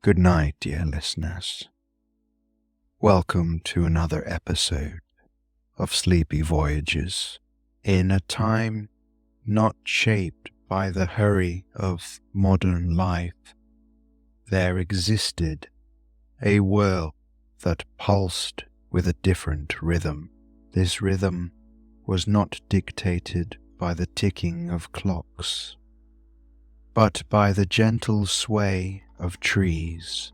Good night, dear listeners. Welcome to another episode of Sleepy Voyages. In a time not shaped by the hurry of modern life, there existed a world that pulsed with a different rhythm. This rhythm was not dictated by the ticking of clocks, but by the gentle sway of trees,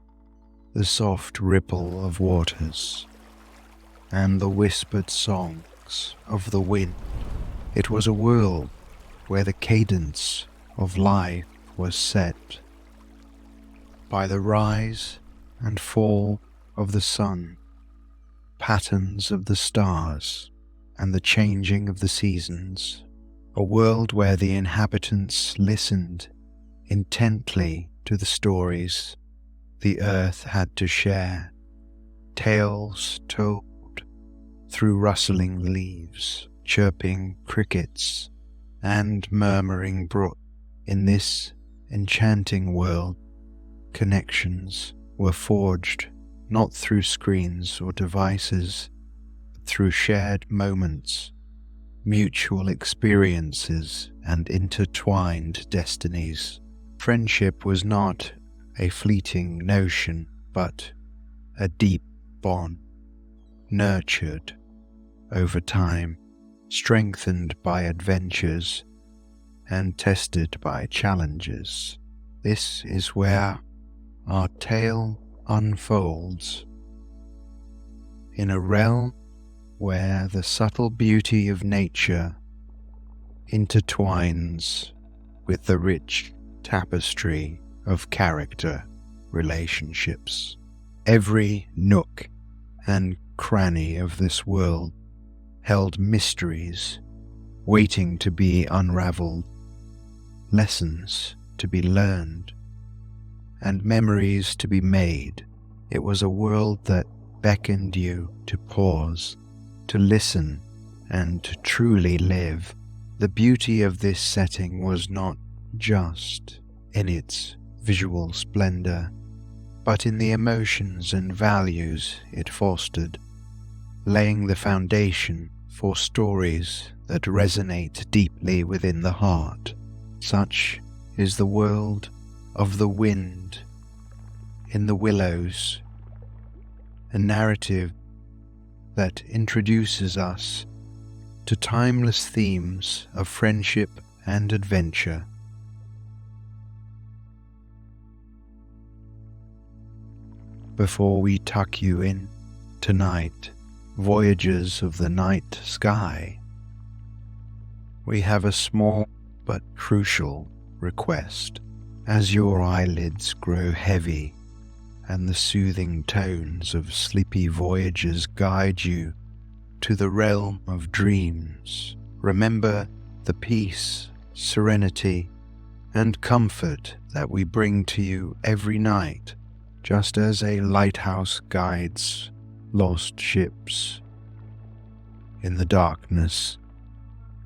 the soft ripple of waters, and the whispered songs of the wind. It was a world where the cadence of life was set by the rise and fall of the sun, patterns of the stars, and the changing of the seasons. A world where the inhabitants listened intently to the stories the earth had to share, tales told through rustling leaves, chirping crickets, and murmuring brook. In this enchanting world, connections were forged not through screens or devices, but through shared moments, mutual experiences, and intertwined destinies. Friendship was not a fleeting notion, but a deep bond, nurtured over time, strengthened by adventures, and tested by challenges. This is where our tale unfolds, in a realm where the subtle beauty of nature intertwines with the rich tapestry of character relationships. Every nook and cranny of this world held mysteries waiting to be unraveled, lessons to be learned, and memories to be made. It was a world that beckoned you to pause, to listen, and to truly live. The beauty of this setting was not just in its visual splendor, but in the emotions and values it fostered, laying the foundation for stories that resonate deeply within the heart. Such is the world of the wind in the Willows, a narrative that introduces us to timeless themes of friendship and adventure. Before we tuck you in tonight, voyagers of the night sky, we have a small but crucial request. As your eyelids grow heavy and the soothing tones of Sleepy Voyagers guide you to the realm of dreams, remember the peace, serenity, and comfort that we bring to you every night. Just as a lighthouse guides lost ships in the darkness,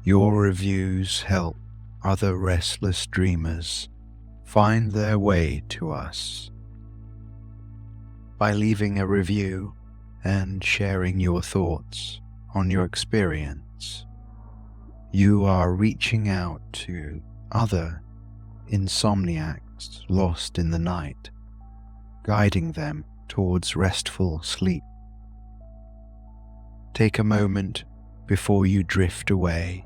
your reviews help other restless dreamers find their way to us. By leaving a review and sharing your thoughts on your experience, you are reaching out to other insomniacs lost in the night, guiding them towards restful sleep. Take a moment before you drift away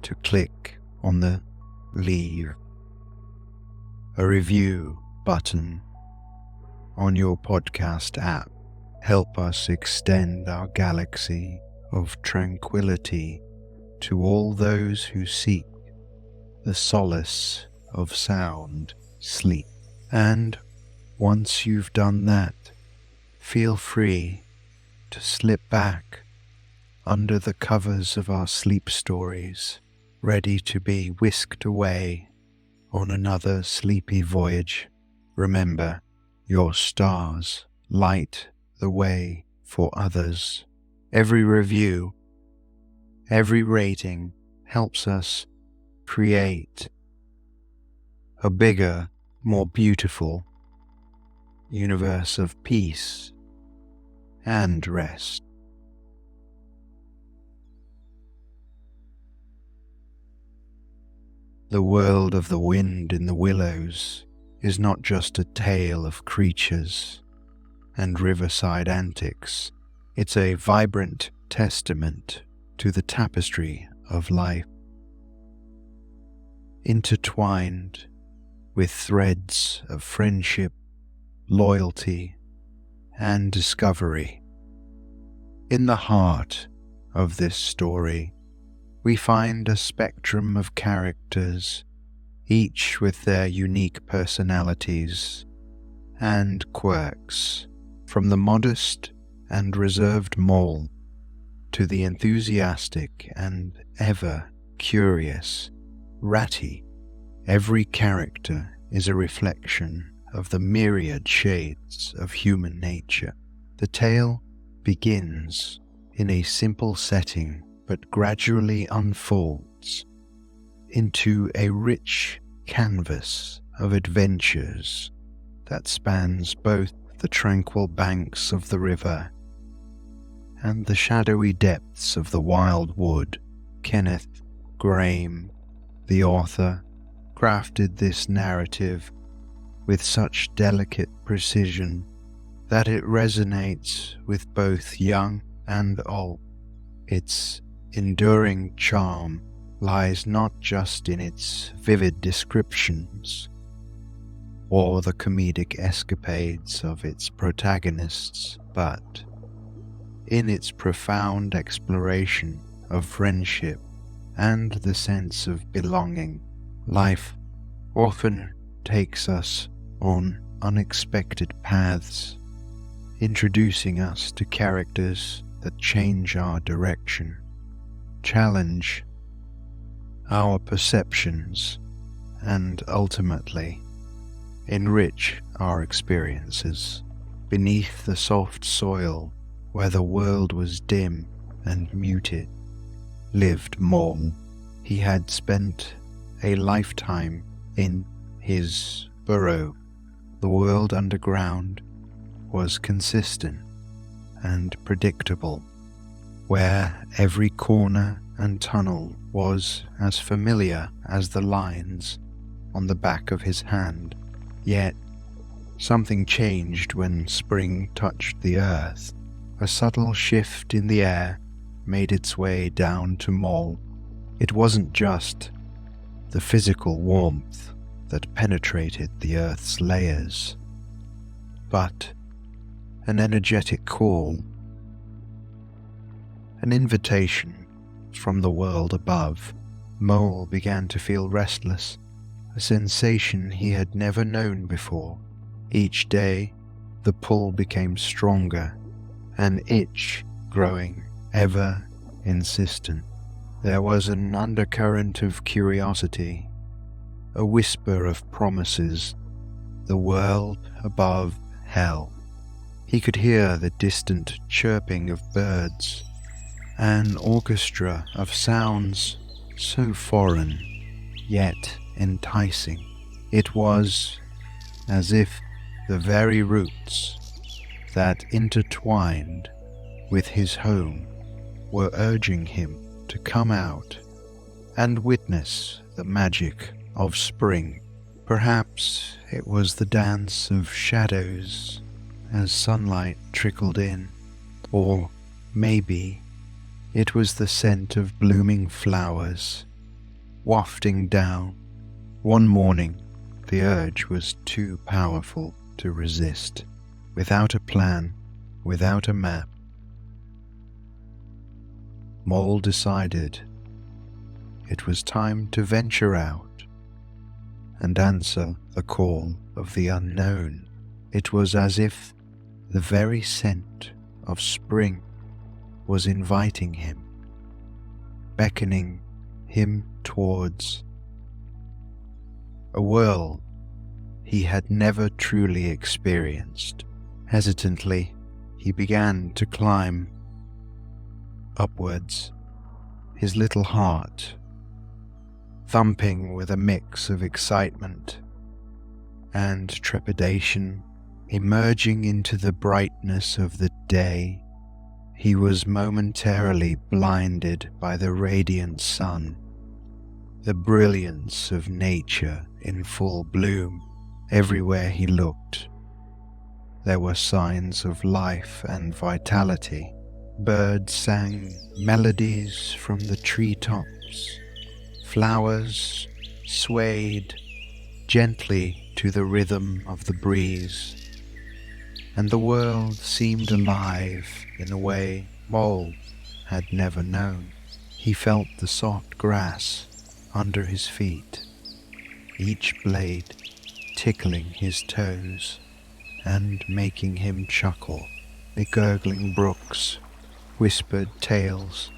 to click on the Leave a Review button on your podcast app. Help us extend our galaxy of tranquility to all those who seek the solace of sound sleep. And once you've done that, feel free to slip back under the covers of our sleep stories, ready to be whisked away on another sleepy voyage. Remember, your stars light the way for others. Every review, every rating helps us create a bigger, more beautiful, universe of peace and rest. The world of the wind in the willows is not just a tale of creatures and riverside antics. It's a vibrant testament to the tapestry of life, intertwined with threads of friendship, loyalty, and discovery. In the heart of this story, we find a spectrum of characters, each with their unique personalities and quirks, from the modest and reserved mole to the enthusiastic and ever-curious Ratty. Every character is a reflection of the myriad shades of human nature. The tale begins in a simple setting but gradually unfolds into a rich canvas of adventures that spans both the tranquil banks of the river and the shadowy depths of the wild wood. Kenneth Grahame, the author, crafted this narrative with such delicate precision that it resonates with both young and old. Its enduring charm lies not just in its vivid descriptions or the comedic escapades of its protagonists, but in its profound exploration of friendship and the sense of belonging. Life often takes us on unexpected paths, introducing us to characters that change our direction, challenge our perceptions, and ultimately enrich our experiences. Beneath the soft soil where the world was dim and muted, lived Mole. He had spent a lifetime in his burrow. The world underground was consistent and predictable, where every corner and tunnel was as familiar as the lines on the back of his hand. Yet something changed when spring touched the earth. A subtle shift in the air made its way down to Mole. It wasn't just the physical warmth that penetrated the earth's layers, but an energetic call, an invitation from the world above. Mole began to feel restless, a sensation he had never known before. Each day, the pull became stronger, an itch growing ever insistent. There was an undercurrent of curiosity, a whisper of promises, the world above hell. He could hear the distant chirping of birds, an orchestra of sounds so foreign, yet enticing. It was as if the very roots that intertwined with his home were urging him to come out and witness the magic of spring. Perhaps it was the dance of shadows as sunlight trickled in, or maybe it was the scent of blooming flowers wafting down. One morning, the urge was too powerful to resist. Without a plan, without a map, Mole decided it was time to venture out and answer the call of the unknown. It was as if the very scent of spring was inviting him, beckoning him towards a world he had never truly experienced. Hesitantly, he began to climb upwards, his little heart thumping with a mix of excitement and trepidation Emerging into the brightness of the day, he was momentarily blinded by the radiant sun, the brilliance of nature in full bloom. Everywhere he looked, there were signs of life and vitality. Birds sang melodies from the treetops. Flowers swayed gently to the rhythm of the breeze, and the world seemed alive in a way Mole had never known. He felt the soft grass under his feet, each blade tickling his toes and making him chuckle. The gurgling brooks whispered tales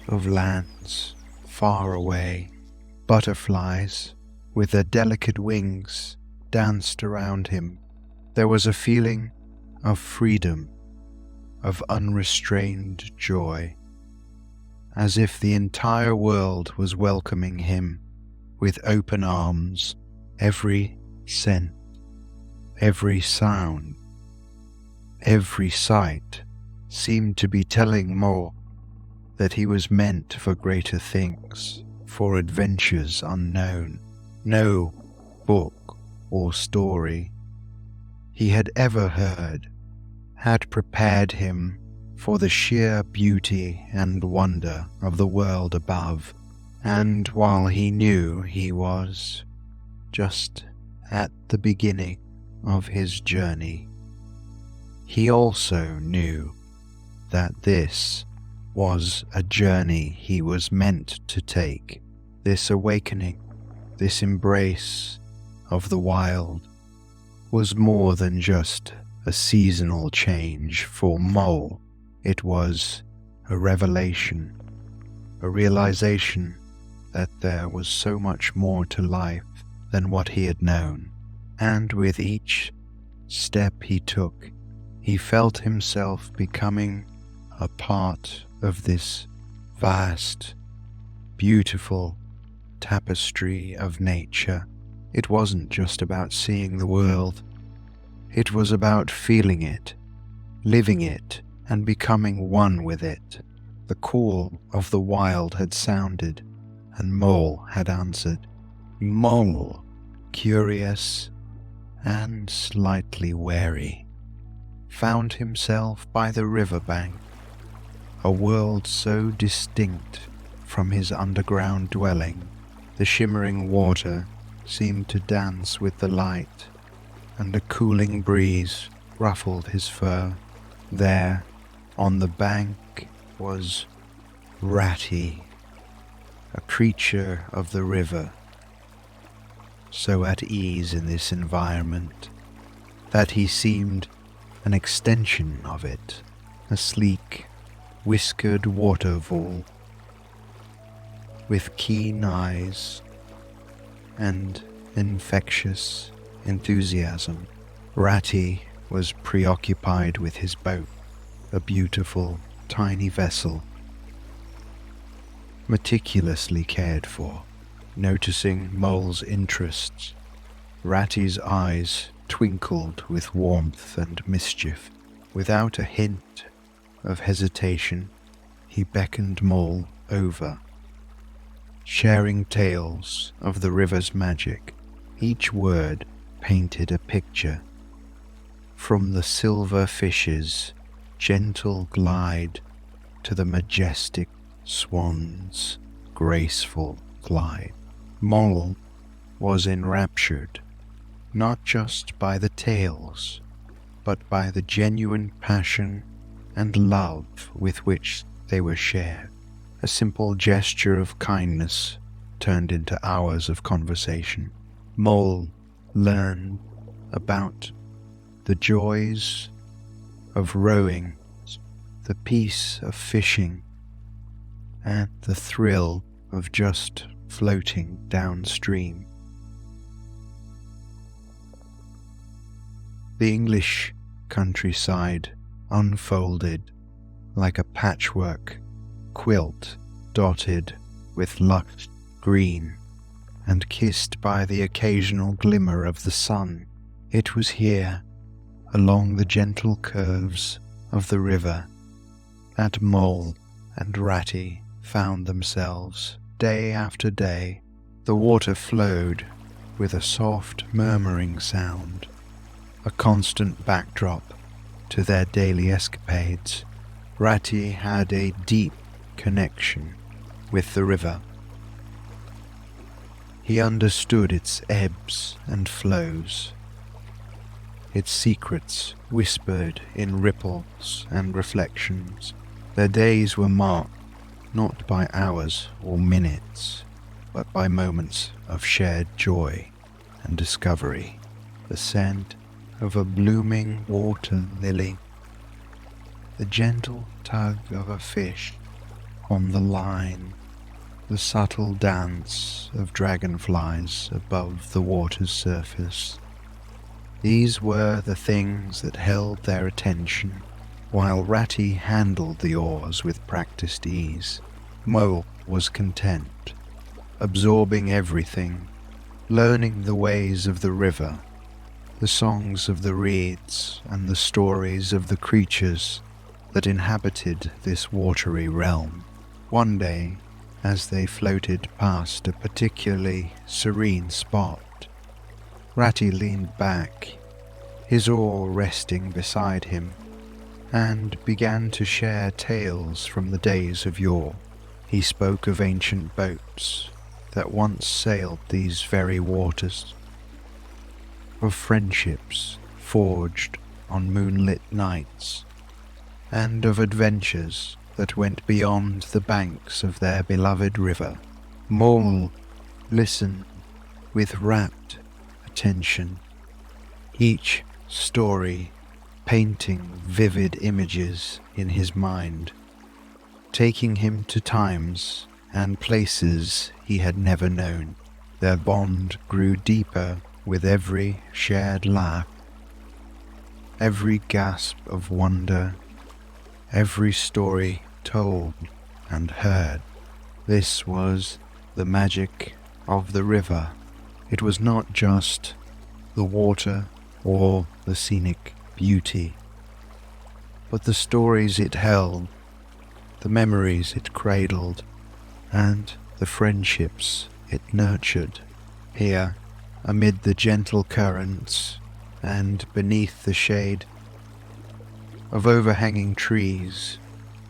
of lands far away. Butterflies with their delicate wings danced around him. There was a feeling of freedom, of unrestrained joy, as if the entire world was welcoming him with open arms. Every scent, every sound, every sight seemed to be telling Mole that he was meant for greater things, for adventures unknown. No book or story he had ever heard had prepared him for the sheer beauty and wonder of the world above, and while he knew he was just at the beginning of his journey, he also knew that this was a journey he was meant to take. This awakening, this embrace of the wild, was more than just a seasonal change for Mole. It was a revelation, a realization that there was so much more to life than what he had known. And with each step he took, he felt himself becoming a part of this vast, beautiful tapestry of nature. It wasn't just about seeing the world. It was about feeling it, living it, and becoming one with it. The call of the wild had sounded, and Mole had answered. Mole, curious and slightly wary, found himself by the riverbank, a world so distinct from his underground dwelling. The shimmering water seemed to dance with the light, and a cooling breeze ruffled his fur. There, on the bank, was Ratty, a creature of the river, so at ease in this environment that he seemed an extension of it, a sleek, whiskered water vole with keen eyes and infectious enthusiasm. Ratty was preoccupied with his boat, a beautiful, tiny vessel, meticulously cared for. Noticing Mole's interests, Ratty's eyes twinkled with warmth and mischief. Without a hint of hesitation, he beckoned Mole over, sharing tales of the river's magic. Each word painted a picture, from the silver fish's gentle glide to the majestic swan's graceful glide. Mole was enraptured, not just by the tales, but by the genuine passion and love with which they were shared. A simple gesture of kindness turned into hours of conversation. Mole learned about the joys of rowing, the peace of fishing, and the thrill of just floating downstream. The English countryside unfolded like a patchwork quilt dotted with lush green and kissed by the occasional glimmer of the sun. It was here, along the gentle curves of the river that Mole and Ratty found themselves day after day. The water flowed with a soft murmuring sound, a constant backdrop to their daily escapades. Ratty had a deep connection with the river. He understood its ebbs and flows, its secrets whispered in ripples and reflections. Their days were marked not by hours or minutes, but by moments of shared joy and discovery. The scent of a blooming water lily, the gentle tug of a fish on the line, the subtle dance of dragonflies above the water's surface. These were the things that held their attention, while Ratty handled the oars with practiced ease. Mole was content, absorbing everything, learning the ways of the river, the songs of the reeds, and the stories of the creatures that inhabited this watery realm. One day, as they floated past a particularly serene spot, Ratty leaned back, his oar resting beside him, and began to share tales from the days of yore. He spoke of ancient boats that once sailed these very waters, of friendships forged on moonlit nights, and of adventures that went beyond the banks of their beloved river. Mole listened with rapt attention, each story painting vivid images in his mind, taking him to times and places he had never known. Their bond grew deeper with every shared laugh, every gasp of wonder, every story told and heard. This was the magic of the river. It was not just the water or the scenic beauty, but the stories it held, the memories it cradled, and the friendships it nurtured. Here, amid the gentle currents and beneath the shade of overhanging trees,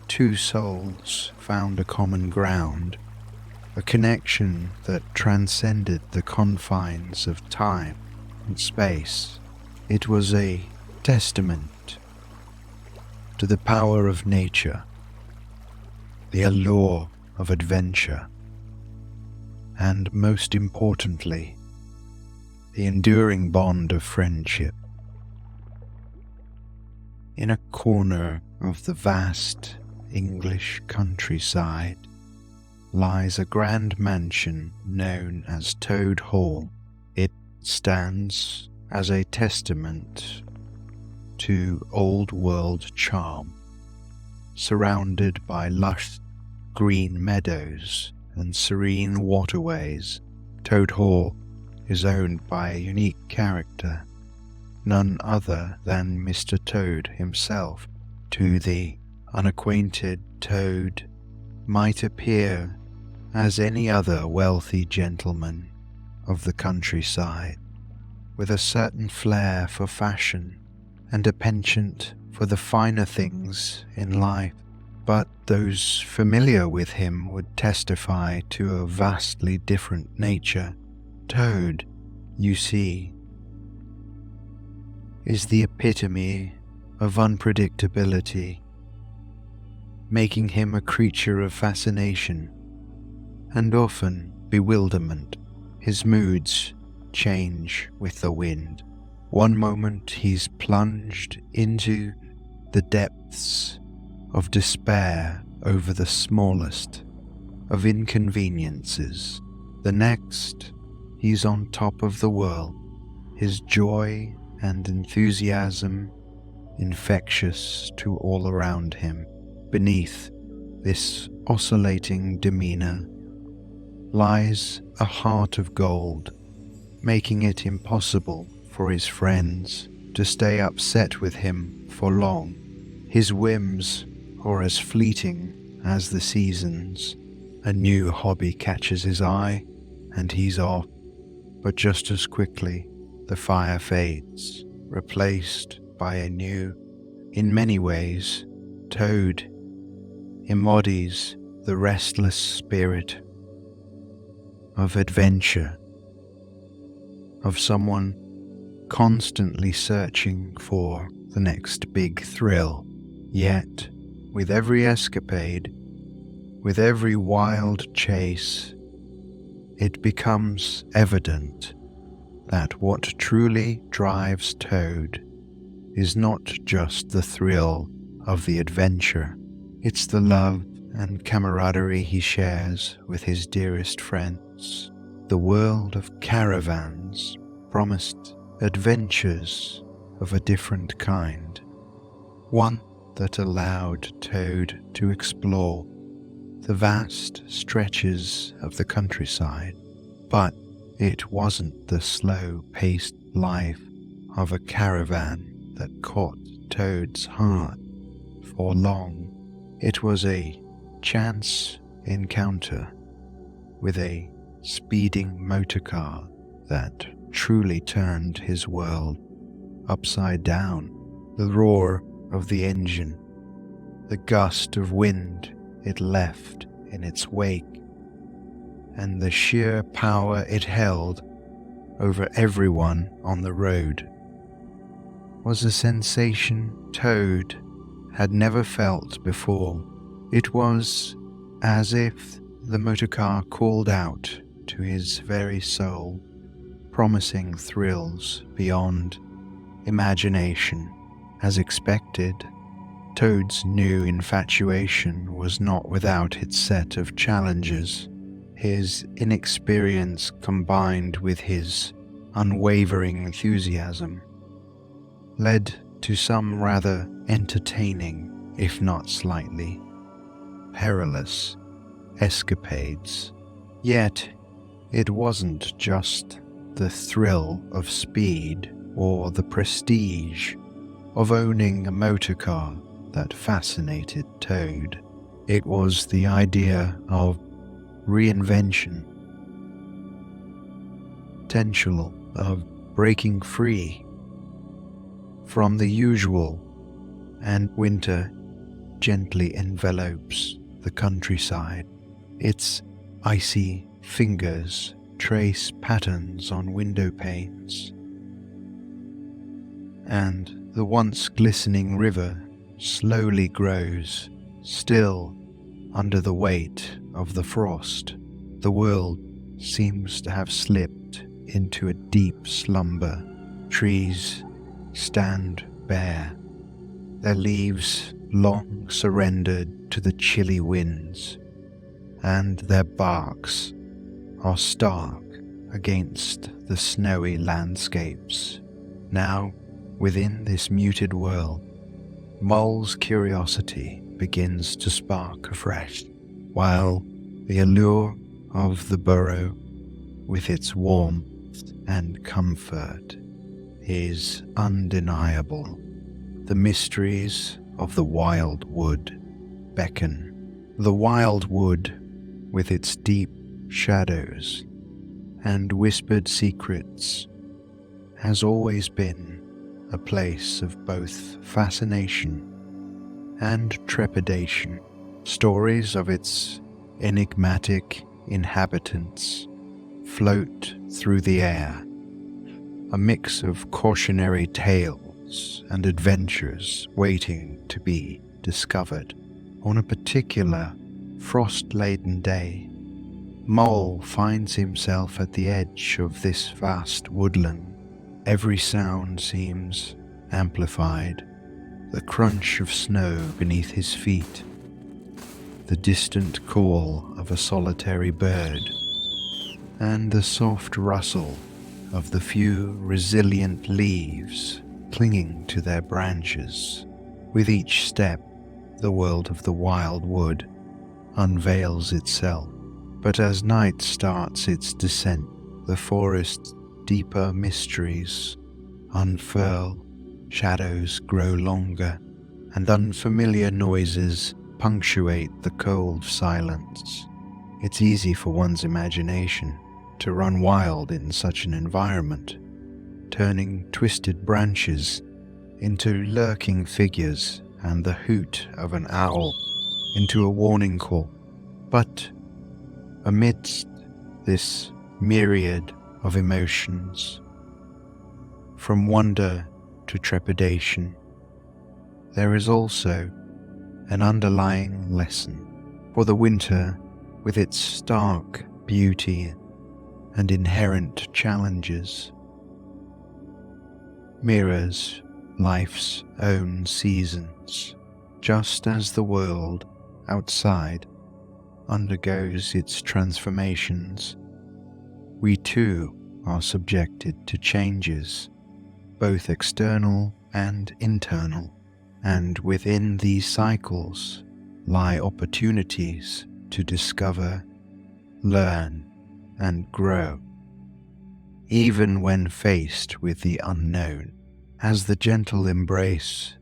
two souls found a common ground, a connection that transcended the confines of time and space. It was a testament to the power of nature, the allure of adventure, and most importantly, the enduring bond of friendship. In a corner of the vast English countryside lies a grand mansion known as Toad Hall. It stands as a testament to old world charm, surrounded by lush green meadows and serene waterways. Toad Hall is owned by a unique character, none other than Mr. Toad himself. To the unacquainted Toad might appear as any other wealthy gentleman of the countryside, with a certain flair for fashion and a penchant for the finer things in life. But those familiar with him would testify to a vastly different nature. Toad, you see, is the epitome of unpredictability, making him a creature of fascination and often bewilderment. His moods change with the wind. One moment he's plunged into the depths of despair over the smallest of inconveniences. The next, he's on top of the world, his joy and enthusiasm infectious to all around him. Beneath this oscillating demeanor lies a heart of gold, making it impossible for his friends to stay upset with him for long. His whims are as fleeting as the seasons. A new hobby catches his eye, and he's off. But just as quickly, the fire fades, replaced by a new. In many ways, Toad embodies the restless spirit of adventure, of someone constantly searching for the next big thrill. Yet, with every escapade, with every wild chase, it becomes evident that what truly drives Toad is not just the thrill of the adventure, it's the love and camaraderie he shares with his dearest friends. The world of caravans promised adventures of a different kind, one that allowed Toad to explore the vast stretches of the countryside. But it wasn't the slow-paced life of a caravan that caught Toad's heart for long. It was a chance encounter with a speeding motorcar that truly turned his world upside down. The roar of the engine, the gust of wind it left in its wake, and the sheer power it held over everyone on the road was a sensation Toad had never felt before. It was as if the motorcar called out to his very soul, promising thrills beyond imagination. As expected, Toad's new infatuation was not without its set of challenges. His inexperience combined with his unwavering enthusiasm led to some rather entertaining, if not slightly perilous, escapades. Yet it wasn't just the thrill of speed or the prestige of owning a motorcar that fascinated Toad. It was the idea of reinvention, potential of breaking free from the usual, and winter gently envelopes the countryside. Its icy fingers trace patterns on window panes, and the once glistening river slowly grows still under the weight of the frost. The world seems to have slipped into a deep slumber. Trees stand bare, their leaves long surrendered to the chilly winds, and their barks are stark against the snowy landscapes. Now, within this muted world, Mole's curiosity begins to spark afresh, while the allure of the burrow, with its warmth and comfort, is undeniable. The mysteries of the wild wood beckon. The wild wood, with its deep shadows and whispered secrets, has always been a place of both fascination and trepidation. Stories of its enigmatic inhabitants float through the air, a mix of cautionary tales and adventures waiting to be discovered. On a particular frost-laden day, Mole finds himself at the edge of this vast woodland. Every sound seems amplified: the crunch of snow beneath his feet, the distant call of a solitary bird, and the soft rustle of the few resilient leaves clinging to their branches. With each step, the world of the wild wood unveils itself. But as night starts its descent, the forest's deeper mysteries unfurl. Shadows grow longer, and unfamiliar noises punctuate the cold silence. It's easy for one's imagination to run wild in such an environment, turning twisted branches into lurking figures and the hoot of an owl into a warning call. But amidst this myriad of emotions, from wonder to trepidation, there is also an underlying lesson. For the winter, with its stark beauty and inherent challenges, mirrors life's own seasons, just as the world outside undergoes its transformations. We too are subjected to changes, both external and internal, and within these cycles lie opportunities to discover, learn, and grow. Even when faced with the unknown, as the gentle embrace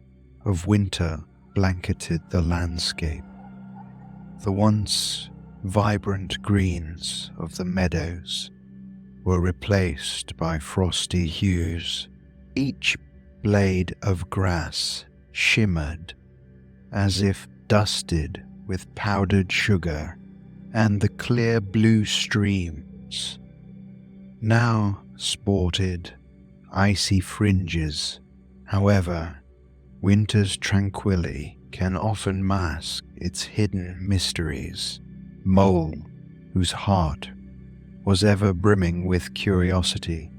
of winter blanketed the landscape, the once vibrant greens of the meadows were replaced by frosty hues. Each blade of grass shimmered as if dusted with powdered sugar, and the clear blue streams now sported icy fringes. However, winter's tranquility can often mask its hidden mysteries. Mole, whose heart was ever brimming with curiosity,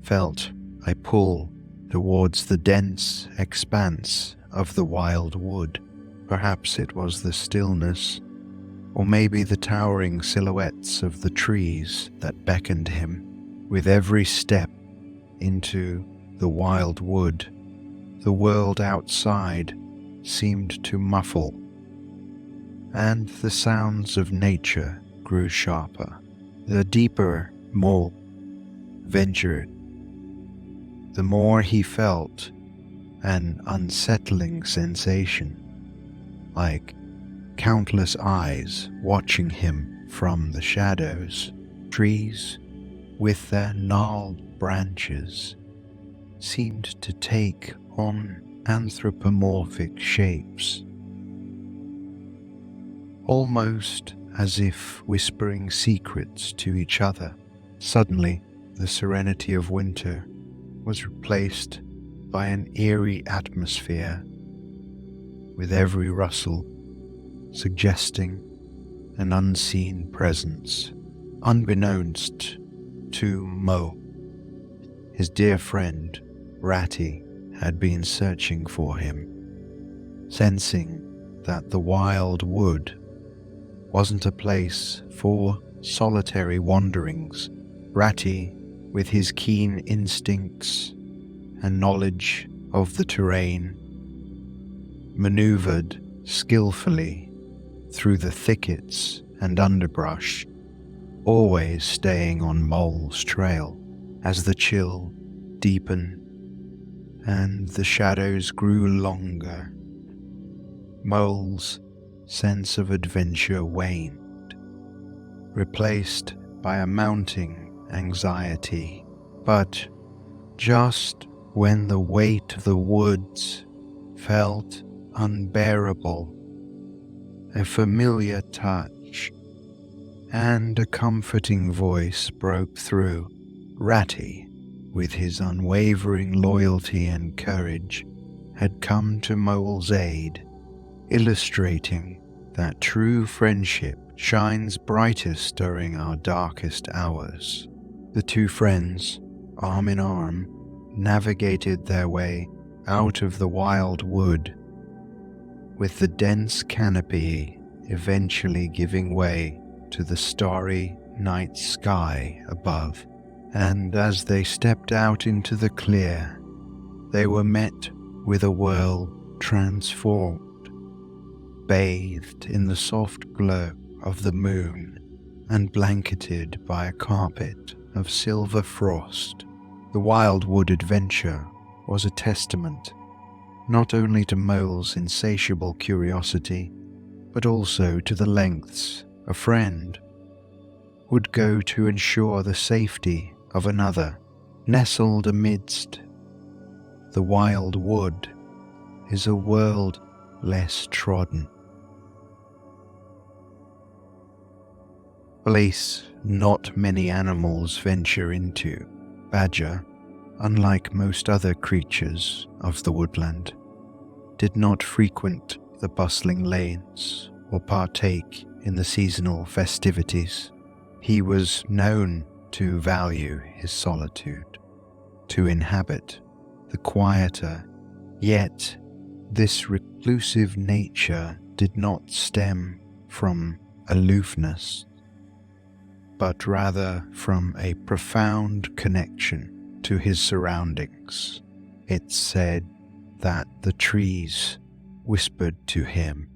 felt a pull towards the dense expanse of the wild wood. Perhaps it was the stillness, or maybe the towering silhouettes of the trees that beckoned him. With every step into the wild wood, the world outside seemed to muffle, and the sounds of nature grew sharper. The deeper Mole ventured, the more he felt an unsettling sensation, like countless eyes watching him from the shadows. Trees, with their gnarled branches, seemed to take on anthropomorphic shapes, almost as if whispering secrets to each other. Suddenly, the serenity of winter was replaced by an eerie atmosphere, with every rustle suggesting an unseen presence. Unbeknownst to Mo, his dear friend Ratty had been searching for him. Sensing that the wild wood wasn't a place for solitary wanderings, Ratty, with his keen instincts and knowledge of the terrain, maneuvered skillfully through the thickets and underbrush, always staying on Mole's trail. As the chill deepened and the shadows grew longer, Mole's sense of adventure waned, replaced by a mounting anxiety. But just when the weight of the woods felt unbearable, a familiar touch and a comforting voice broke through. Ratty, with his unwavering loyalty and courage, had come to Mole's aid, illustrating that true friendship shines brightest during our darkest hours. The two friends, arm in arm, navigated their way out of the wild wood, with the dense canopy eventually giving way to the starry night sky above. And as they stepped out into the clear, they were met with a world transformed, bathed in the soft glow of the moon and blanketed by a carpet of silver frost. The wildwood adventure was a testament not only to Mole's insatiable curiosity, but also to the lengths a friend would go to ensure the safety of another. Nestled amidst the wild wood is a world less trodden. Place not many animals venture into. Badger, unlike most other creatures of the woodland, did not frequent the bustling lanes or partake in the seasonal festivities. He was known to value his solitude, to inhabit the quieter, yet this reclusive nature did not stem from aloofness, but rather from a profound connection to his surroundings. It's said that the trees whispered to him,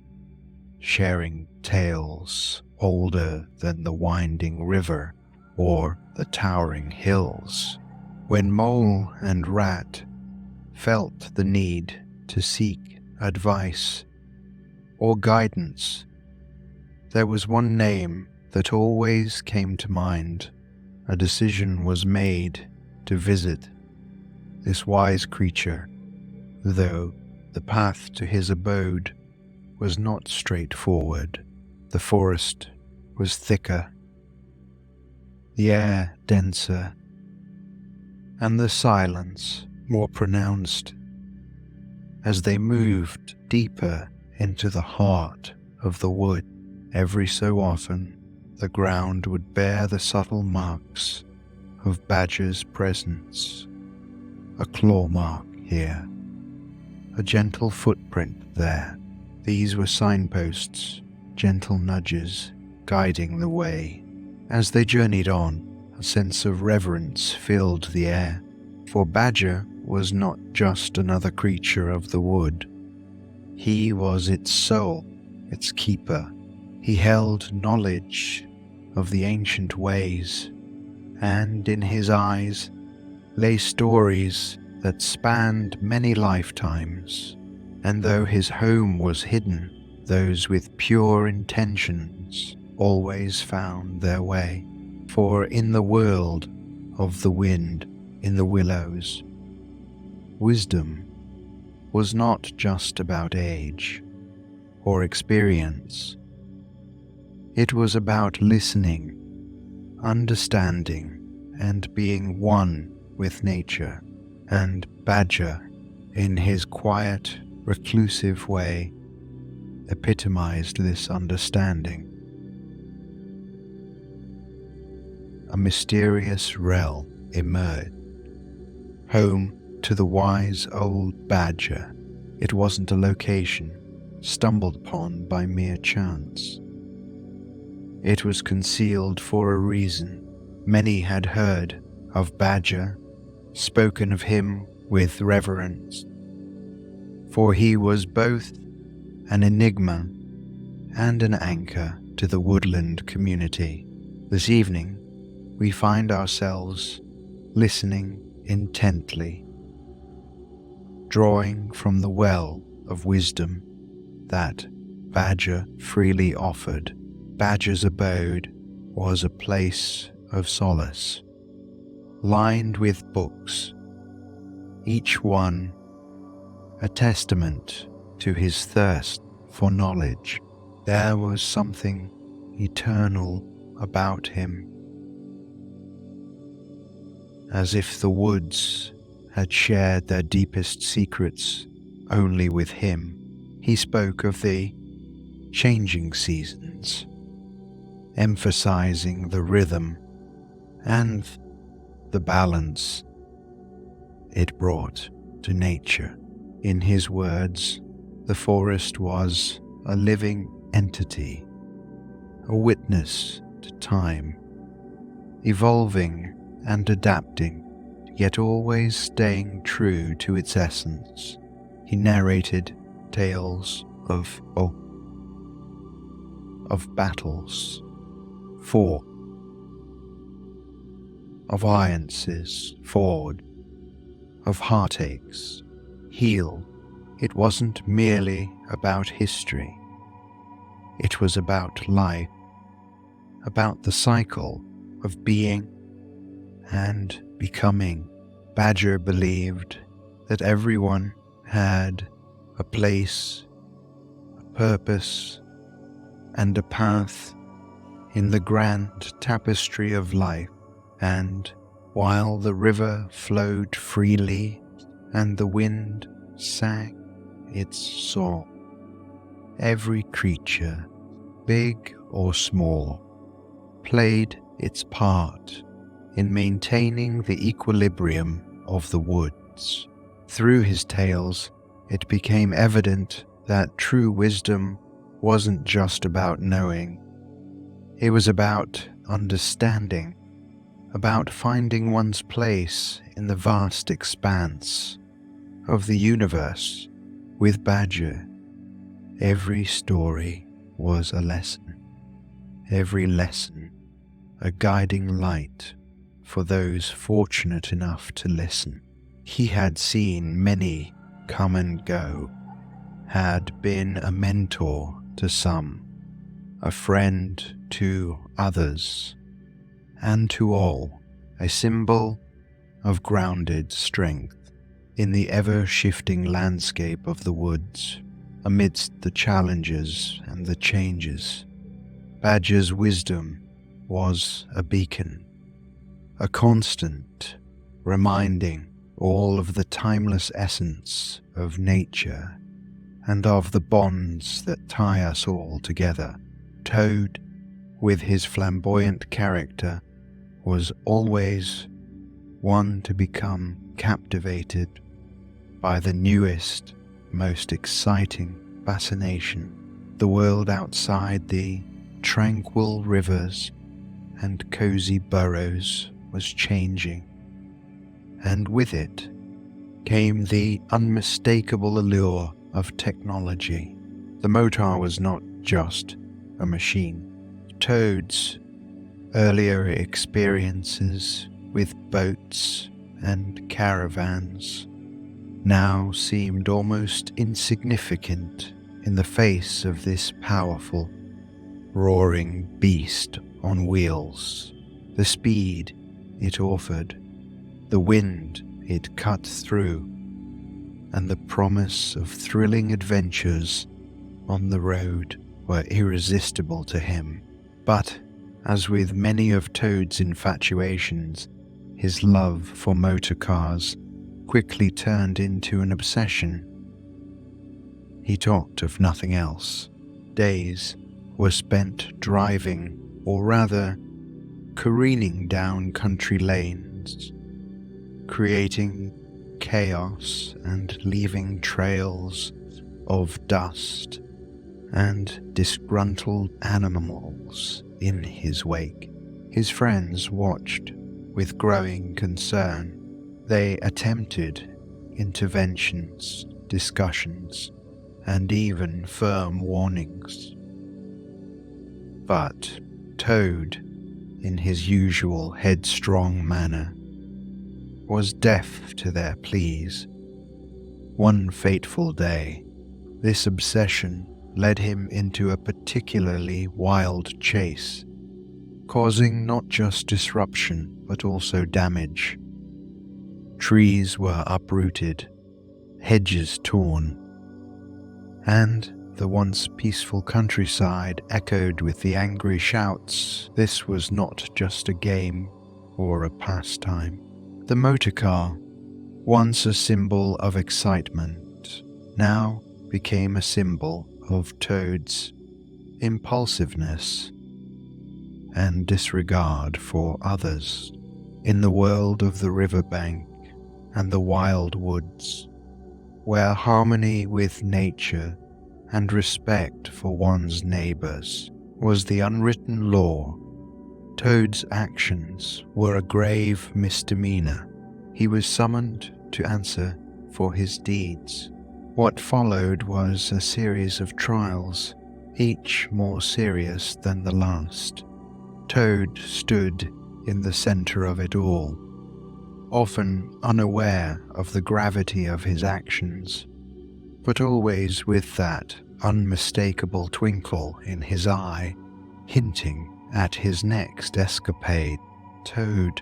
sharing tales older than the winding river or the towering hills. When Mole and Rat felt the need to seek advice or guidance, there was one name that always came to mind. A decision was made to visit this wise creature, though the path to his abode was not straightforward. The forest was thicker, the air denser, and the silence more pronounced. As they moved deeper into the heart of the wood, every so often the ground would bear the subtle marks of Badger's presence. A claw mark here, a gentle footprint there. These were signposts, gentle nudges guiding the way. As they journeyed on, a sense of reverence filled the air, for Badger was not just another creature of the wood. He was its soul, its keeper. He held knowledge of the ancient ways, and in his eyes lay stories that spanned many lifetimes. And though his home was hidden, those with pure intentions always found their way. For in the world of the wind, in the willows, wisdom was not just about age or experience. It was about listening, understanding, and being one with nature. And Badger, in his quiet, reclusive way, epitomized this understanding. A mysterious realm emerged, home to the wise old Badger. It wasn't a location stumbled upon by mere chance. It was concealed for a reason. Many had heard of Badger, spoken of him with reverence, for he was both an enigma and an anchor to the woodland community. This evening, we find ourselves listening intently, drawing from the well of wisdom that Badger freely offered. Badger's abode was a place of solace, lined with books, each one a testament to his thirst for knowledge. There was something eternal about him, as if the woods had shared their deepest secrets only with him. He spoke of the changing seasons, emphasizing the rhythm and the balance it brought to nature. In his words, the forest was a living entity, a witness to time, evolving and adapting, yet always staying true to its essence. He narrated tales of battles, fought, of alliances forged, of heartaches, heal. It wasn't merely about history. It was about life, about the cycle of being and becoming. Badger believed that everyone had a place, a purpose, and a path in the grand tapestry of life, and while the river flowed freely and the wind sang its song, every creature, big or small, played its part in maintaining the equilibrium of the woods. Through his tales, it became evident that true wisdom wasn't just about knowing. It was about understanding, about finding one's place in the vast expanse of the universe. With Badger, every story was a lesson, every lesson a guiding light for those fortunate enough to listen. He had seen many come and go, had been a mentor to some, a friend to others, and to all a symbol of grounded strength in the ever-shifting landscape of the woods. Amidst the challenges and the changes, Badger's wisdom was a beacon, a constant reminding all of the timeless essence of nature and of the bonds that tie us all together. Toad, with his flamboyant character, was always one to become captivated by the newest, most exciting fascination. The world outside the tranquil rivers and cozy burrows was changing, and with it came the unmistakable allure of technology. The motor was not just a machine. Toad's earlier experiences with boats and caravans now seemed almost insignificant in the face of this powerful, roaring beast on wheels. The speed it offered, the wind it cut through, and the promise of thrilling adventures on the road were irresistible to him. But, as with many of Toad's infatuations, his love for motorcars quickly turned into an obsession. He talked of nothing else. Days were spent driving, or rather, careening down country lanes, creating chaos and leaving trails of dust and disgruntled animals in his wake. His friends watched with growing concern. They attempted interventions, discussions, and even firm warnings. But Toad, in his usual headstrong manner, was deaf to their pleas. One fateful day, this obsession led him into a particularly wild chase, causing not just disruption but also damage. Trees were uprooted, hedges torn, and the once peaceful countryside echoed with the angry shouts. This was not just a game or a pastime. The motorcar, once a symbol of excitement, now became a symbol of Toad's impulsiveness and disregard for others. In the world of the riverbank and the wild woods, where harmony with nature and respect for one's neighbors was the unwritten law, Toad's actions were a grave misdemeanor. He was summoned to answer for his deeds. What followed was a series of trials, each more serious than the last. Toad stood in the center of it all, often unaware of the gravity of his actions, but always with that unmistakable twinkle in his eye, hinting at his next escapade. Toad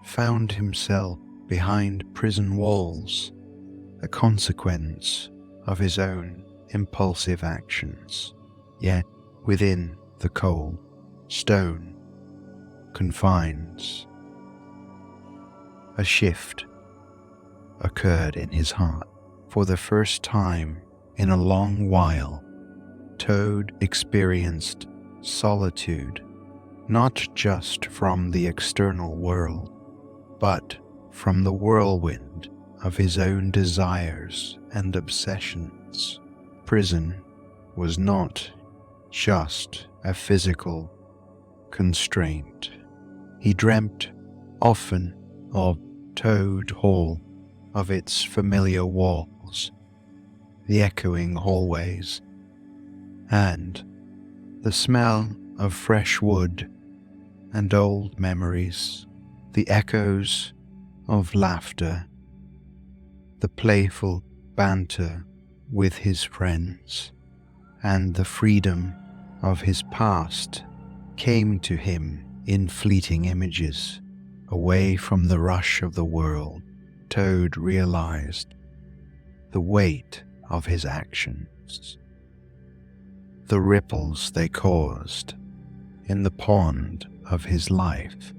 found himself behind prison walls, a consequence of his own impulsive actions, yet within the cold stone confines. A shift occurred in his heart. For the first time in a long while, Toad experienced solitude, not just from the external world, but from the whirlwind of his own desires and obsessions. Prison was not just a physical constraint. He dreamt often of Toad Hall, of its familiar walls, the echoing hallways, and the smell of fresh wood and old memories, the echoes of laughter, the playful banter with his friends, and the freedom of his past came to him in fleeting images. Away from the rush of the world, Toad realized the weight of his actions, the ripples they caused in the pond of his life.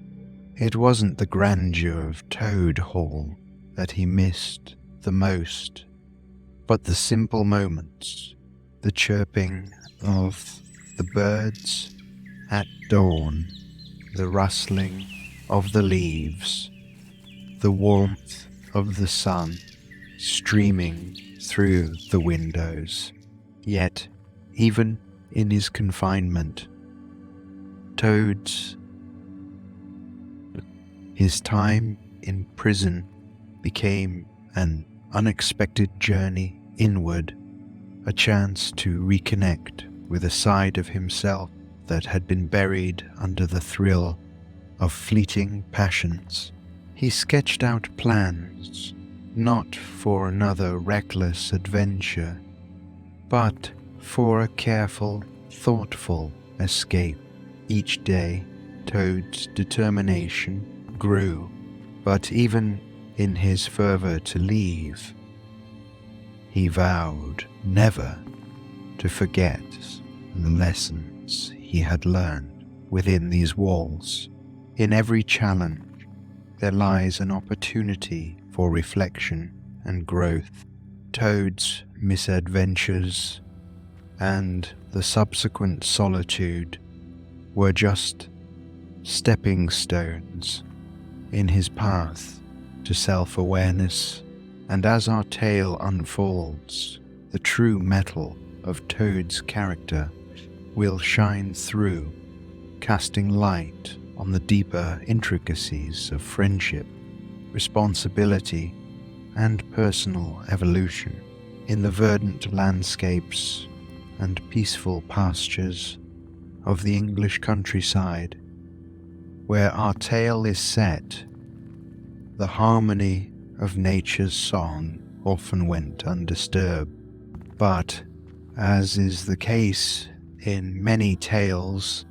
It wasn't the grandeur of Toad Hall that he missed the most, but the simple moments, the chirping of the birds at dawn, the rustling of the leaves, the warmth of the sun streaming through the windows. Yet, even in his confinement, his time in prison became an unexpected journey inward, a chance to reconnect with a side of himself that had been buried under the thrill of fleeting passions. He sketched out plans, not for another reckless adventure, but for a careful, thoughtful escape. Each day, Toad's determination grew, but even in his fervor to leave, he vowed never to forget the lessons he had learned within these walls. In every challenge, there lies an opportunity for reflection and growth. Toad's misadventures and the subsequent solitude were just stepping stones in his path to self-awareness, and as our tale unfolds, the true metal of Toad's character will shine through, casting light on the deeper intricacies of friendship, responsibility, and personal evolution. In the verdant landscapes and peaceful pastures of the English countryside, where our tale is set, the harmony of nature's song often went undisturbed. But, as is the case in many tales,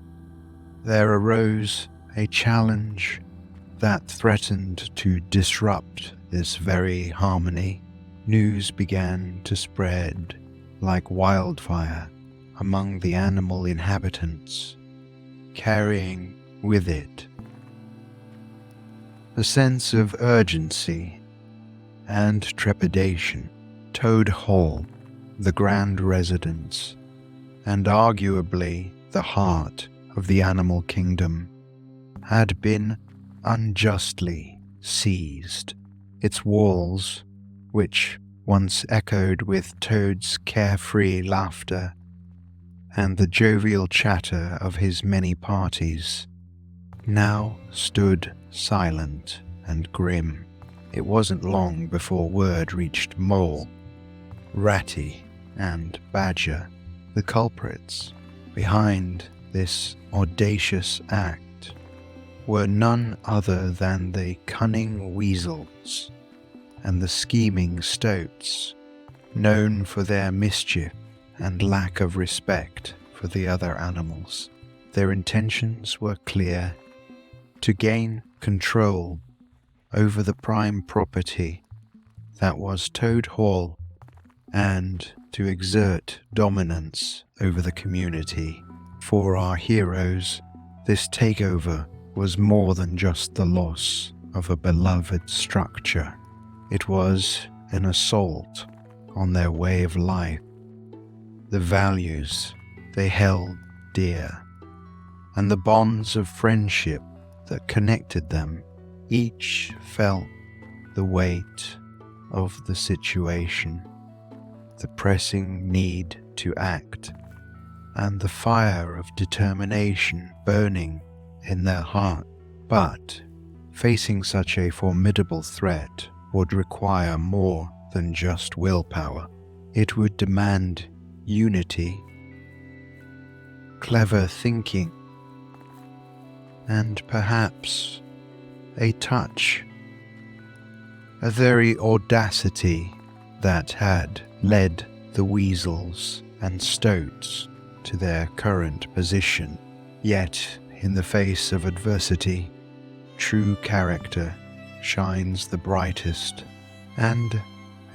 there arose a challenge that threatened to disrupt this very harmony. News began to spread like wildfire among the animal inhabitants, carrying with it a sense of urgency and trepidation. Toad Hall, the grand residence, and arguably the heart of the animal kingdom, had been unjustly seized. Its walls, which once echoed with Toad's carefree laughter and the jovial chatter of his many parties, now stood silent and grim. It wasn't long before word reached Mole, Ratty, and Badger, the culprits behind this audacious act. were none other than the cunning Weasels and the scheming Stoats, known for their mischief and lack of respect for the other animals. Their intentions were clear: to gain control over the prime property that was Toad Hall and to exert dominance over the community. For our heroes, this takeover was more than just the loss of a beloved structure. It was an assault on their way of life, the values they held dear, and the bonds of friendship that connected them. Each felt the weight of the situation, the pressing need to act, and the fire of determination burning in their heart. But facing such a formidable threat would require more than just willpower. It would demand unity, clever thinking, and perhaps a touch, a very audacity that had led the Weasels and Stoats to their current position. Yet, in the face of adversity, true character shines the brightest, and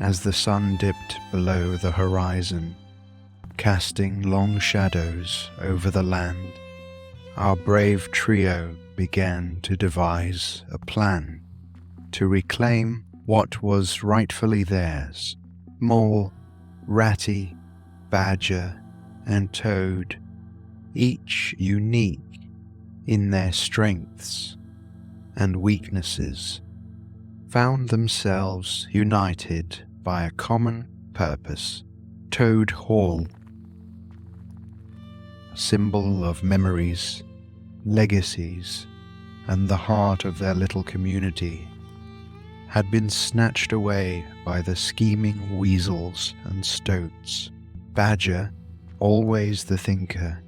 as the sun dipped below the horizon, casting long shadows over the land, our brave trio began to devise a plan to reclaim what was rightfully theirs. Mole, Ratty, Badger, and Toad, each unique in their strengths and weaknesses, found themselves united by a common purpose. Toad Hall, a symbol of memories, legacies, and the heart of their little community, had been snatched away by the scheming Weasels and Stoats. Badger, always the thinker,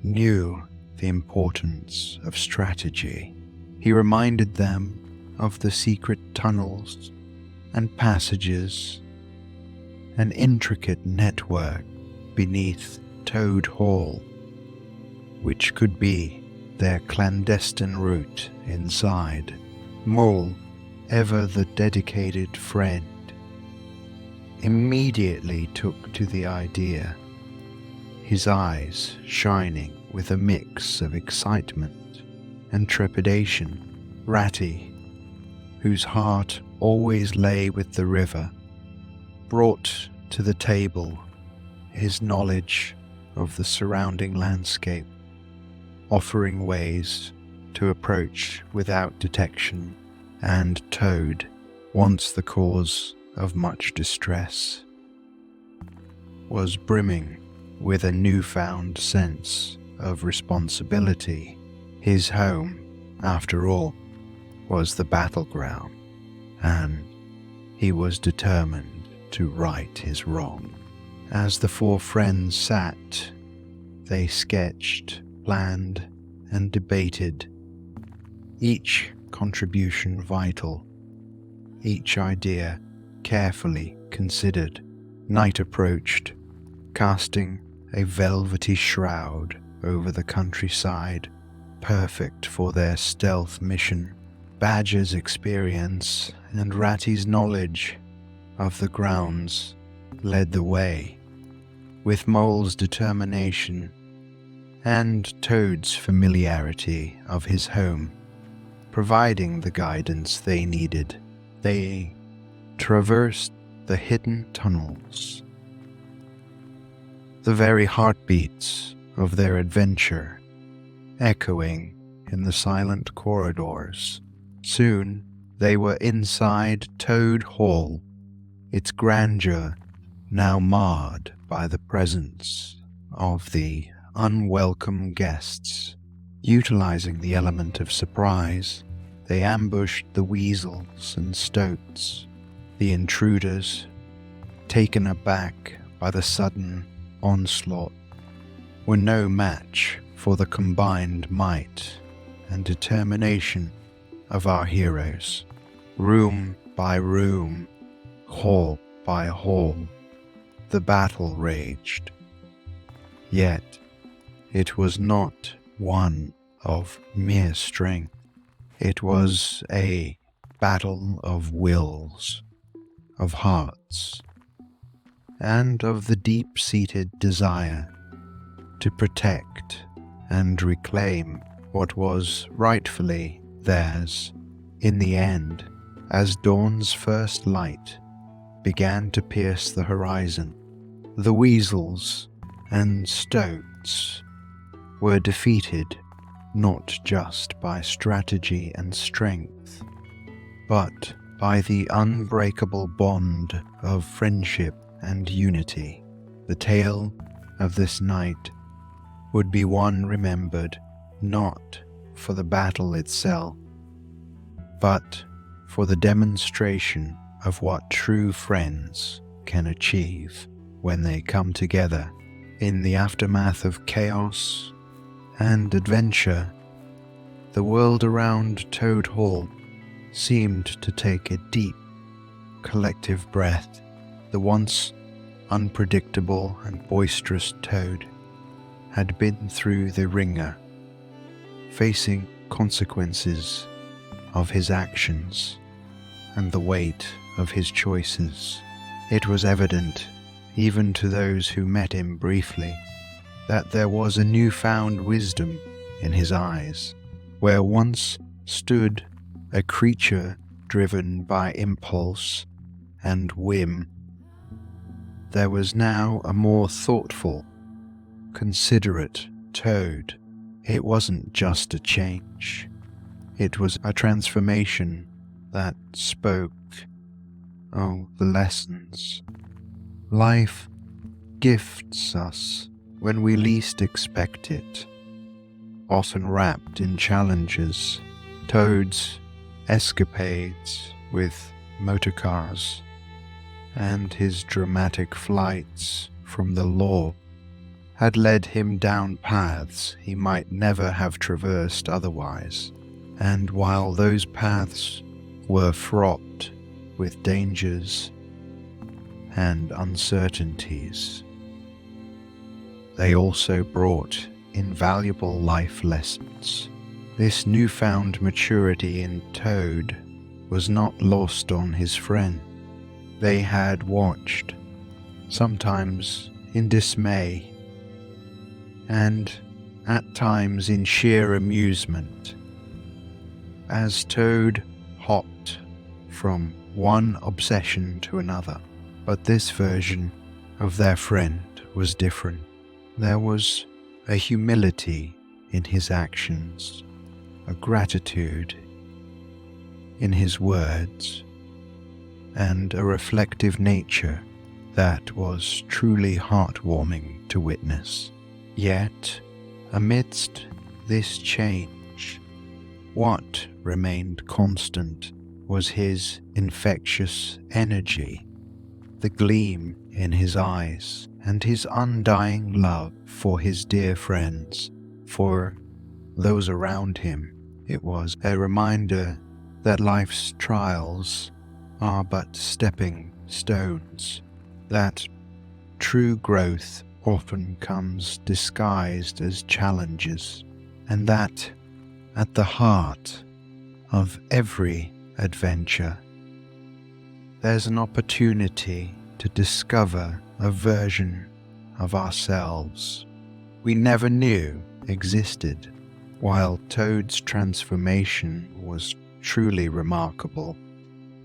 knew the importance of strategy. He reminded them of the secret tunnels and passages, an intricate network beneath Toad Hall, which could be their clandestine route inside. Mole, ever the dedicated friend, immediately took to the idea, his eyes shining with a mix of excitement and trepidation. Ratty, whose heart always lay with the river, brought to the table his knowledge of the surrounding landscape, offering ways to approach without detection. And Toad, once the cause of much distress, was brimming with a newfound sense of responsibility. His home, after all, was the battleground, and he was determined to right his wrong. As the four friends sat, they sketched, planned, and debated, each contribution vital, each idea carefully considered. Night approached, casting a velvety shroud over the countryside, perfect for their stealth mission. Badger's experience and Ratty's knowledge of the grounds led the way, with Mole's determination and Toad's familiarity of his home providing the guidance they needed. They traversed the hidden tunnels, the very heartbeats of their adventure echoing in the silent corridors. Soon they were inside Toad Hall, its grandeur now marred by the presence of the unwelcome guests. Utilizing the element of surprise, they ambushed the Weasels and Stoats. The intruders, taken aback by the sudden onslaught, were no match for the combined might and determination of our heroes. Room by room, hall by hall, the battle raged. Yet it was not one of mere strength. It was a battle of wills, of hearts, and of the deep-seated desire to protect and reclaim what was rightfully theirs. In the end, as dawn's first light began to pierce the horizon, the Weasels and Stoats were defeated not just by strategy and strength, but by the unbreakable bond of friendship and unity. The tale of this night would be one remembered not for the battle itself, but for the demonstration of what true friends can achieve when they come together in the aftermath of chaos and adventure. The world around Toad Hall seemed to take a deep, collective breath. The once unpredictable and boisterous Toad had been through the ringer, facing consequences of his actions and the weight of his choices. It was evident, even to those who met him briefly, that there was a newfound wisdom in his eyes. Where once stood a creature driven by impulse and whim, there was now a more thoughtful, considerate Toad. It wasn't just a change. It was a transformation that spoke of the lessons life gifts us when we least expect it. Often wrapped in challenges, Toad's escapades with motorcars and his dramatic flights from the law had led him down paths he might never have traversed otherwise. And while those paths were fraught with dangers and uncertainties, they also brought invaluable life lessons. This newfound maturity in Toad was not lost on his friend. They had watched, sometimes in dismay, and at times in sheer amusement, as Toad hopped from one obsession to another. But this version of their friend was different. There was a humility in his actions, a gratitude in his words, and a reflective nature that was truly heartwarming to witness. Yet, amidst this change, what remained constant was his infectious energy, the gleam in his eyes, and his undying love for his dear friends, for those around him. It was a reminder that life's trials are but stepping stones, that true growth often comes disguised as challenges, and that at the heart of every adventure there's an opportunity to discover a version of ourselves we never knew existed. While Toad's transformation was truly remarkable,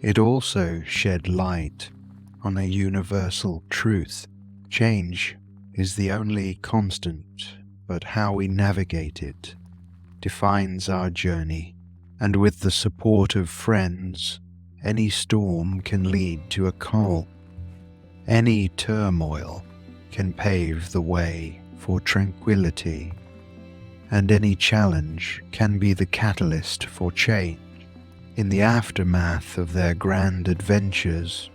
it also shed light on a universal truth. Change is the only constant, but how we navigate it defines our journey, and with the support of friends, any storm can lead to a calm. Any turmoil can pave the way for tranquility, and any challenge can be the catalyst for change. In the aftermath of their grand adventures,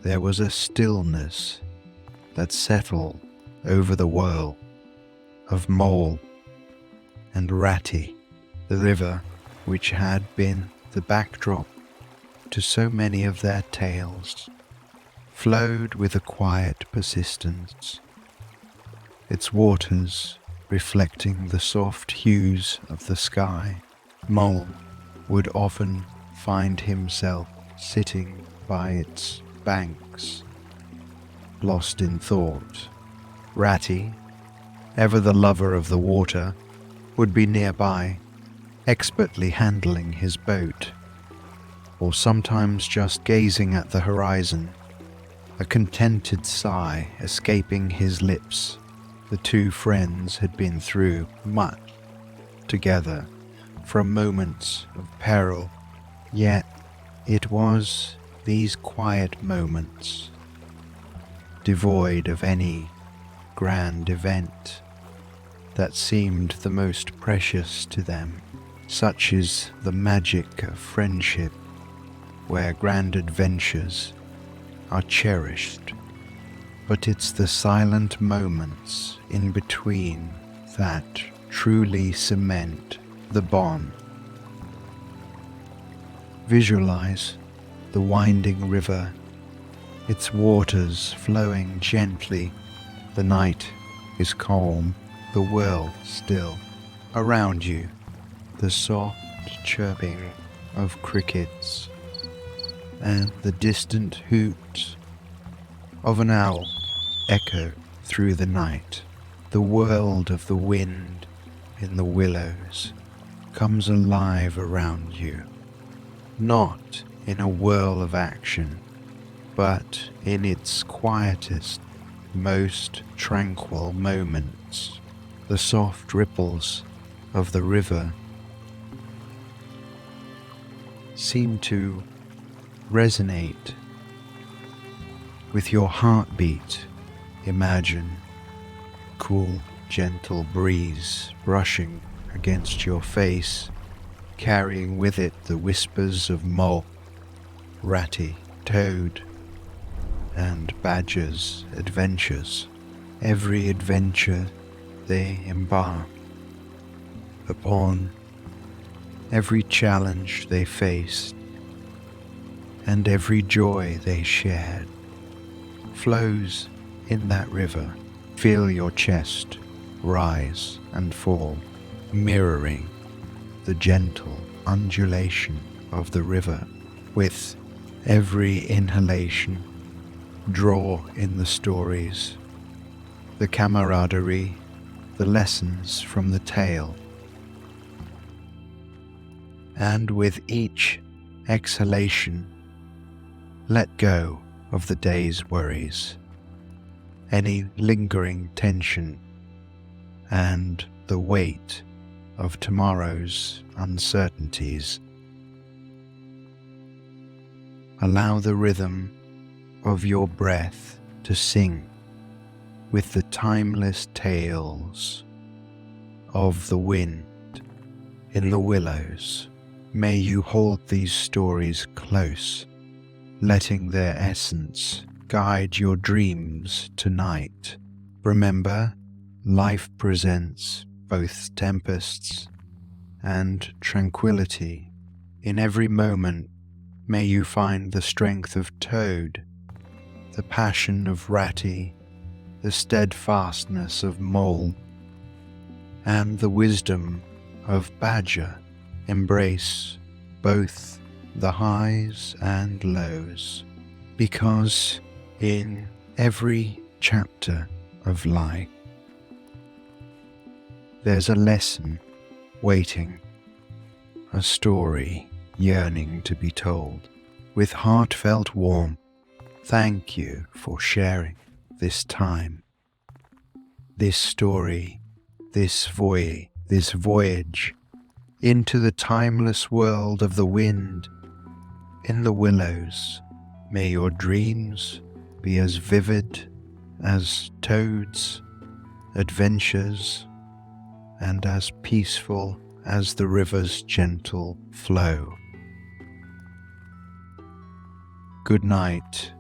there was a stillness that settled over the world of Mole and Ratty, The river, which had been the backdrop to so many of their tales, flowed with a quiet persistence, its waters reflecting the soft hues of the sky. Mole would often find himself sitting by its banks, lost in thought. Ratty, ever the lover of the water, would be nearby, expertly handling his boat, or sometimes just gazing at the horizon, a contented sigh escaping his lips. The two friends had been through much together from moments of peril, yet it was these quiet moments, devoid of any grand event, that seemed the most precious to them. Such is the magic of friendship, where grand adventures are cherished, but it's the silent moments in between that truly cement the bond. Visualize the winding river, its waters flowing gently. The night is calm, the world still. Around you, the soft chirping of crickets and the distant hoot of an owl echo through the night. The world of the wind in the willows comes alive around you, not in a whirl of action, but in its quietest, most tranquil moments. The soft ripples of the river seem to resonate with your heartbeat. Imagine cool, gentle breeze brushing against your face, carrying with it the whispers of mole, ratty, toad, and badger's adventures. Every adventure they embark upon, every challenge they faced, and every joy they shared flows in that river. Feel your chest rise and fall, mirroring the gentle undulation of the river. With every inhalation, draw in the stories, the camaraderie, the lessons from the tale. And with each exhalation, let go of the day's worries, any lingering tension, and the weight of tomorrow's uncertainties. Allow the rhythm of your breath to sing with the timeless tales of the wind in the willows. May you hold these stories close, letting their essence guide your dreams tonight. Remember, life presents both tempests and tranquility. In every moment, may you find the strength of Toad, the passion of Ratty, the steadfastness of Mole, and the wisdom of Badger. Embrace both the highs and lows, because in every chapter of life, there's a lesson waiting, a story yearning to be told. With heartfelt warmth, thank you for sharing this time, this story, this voyage into the timeless world of the wind in the willows. May your dreams be as vivid as Toad's adventures and as peaceful as the river's gentle flow. Good night,